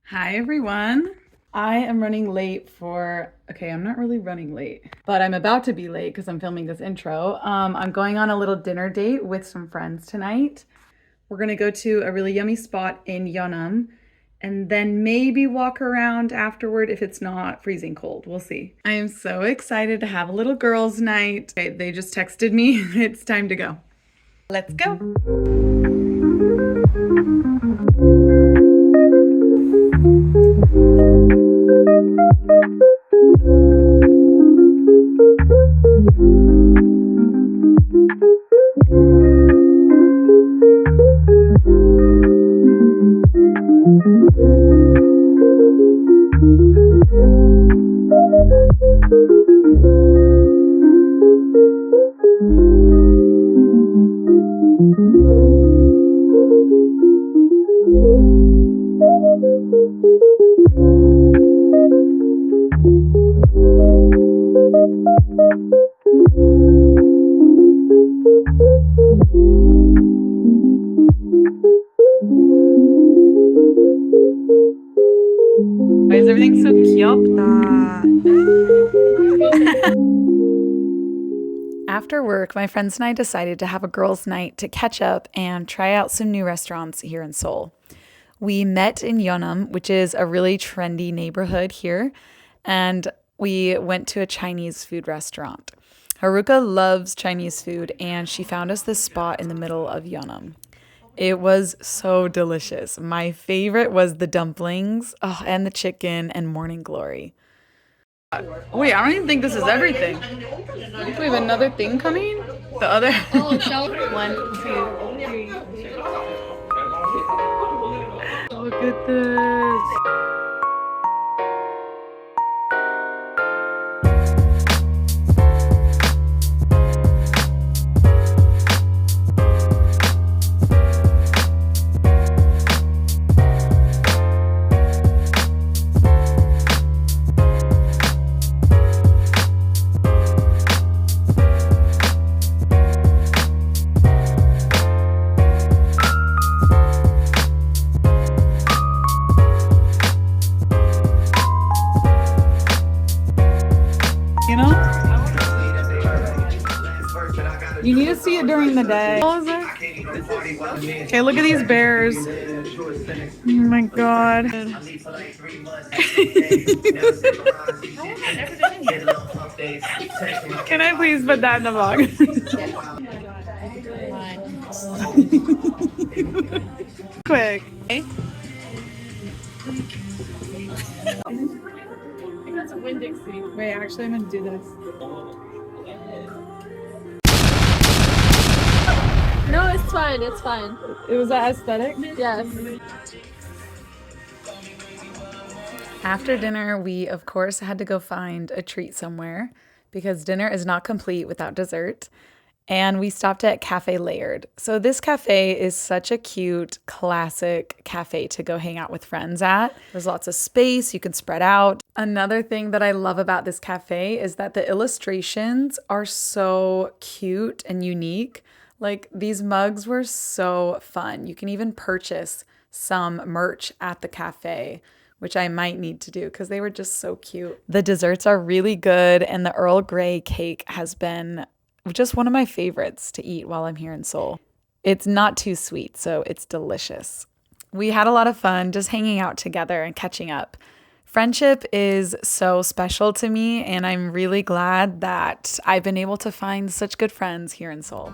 Hi everyone. I am running late I'm not really running late, but I'm about to be late because I'm filming this intro. I'm going on a little dinner date with some friends tonight. We're gonna go to a really yummy spot in Yeonnam and then maybe walk around afterward if it's not freezing cold. We'll see. I am so excited to have a little girls' night. Okay, they just texted me. It's time to go. Let's go. Why is everything so cute? After work, my friends and I decided to have a girls' night to catch up and try out some new restaurants here in Seoul. We met in Yeonnam, which is a really trendy neighborhood here, and we went to a Chinese food restaurant. Haruka loves Chinese food, and she found us this spot in the middle of Yeonnam. It was so delicious. My favorite was the dumplings, and the chicken and morning glory. Wait, I don't even think this is everything. We have another thing coming? The other? Oh, shall we? 1, 2, 3. Look at this. You need to see it during the day. Okay, look at these bears. Oh my god. Can I please put that in the vlog? Quick. Wait, actually, I'm gonna do this. No, it's fine. It's fine. It was that aesthetic? Yes. After dinner, we of course had to go find a treat somewhere because dinner is not complete without dessert. And we stopped at Café Layered. So this cafe is such a cute, classic cafe to go hang out with friends at. There's lots of space, you can spread out. Another thing that I love about this cafe is that the illustrations are so cute and unique. Like, these mugs were so fun. You can even purchase some merch at the cafe, which I might need to do because they were just so cute. The desserts are really good, and the Earl Grey cake has been just one of my favorites to eat while I'm here in Seoul. It's not too sweet, so it's delicious. We had a lot of fun just hanging out together and catching up. Friendship is so special to me, and I'm really glad that I've been able to find such good friends here in Seoul.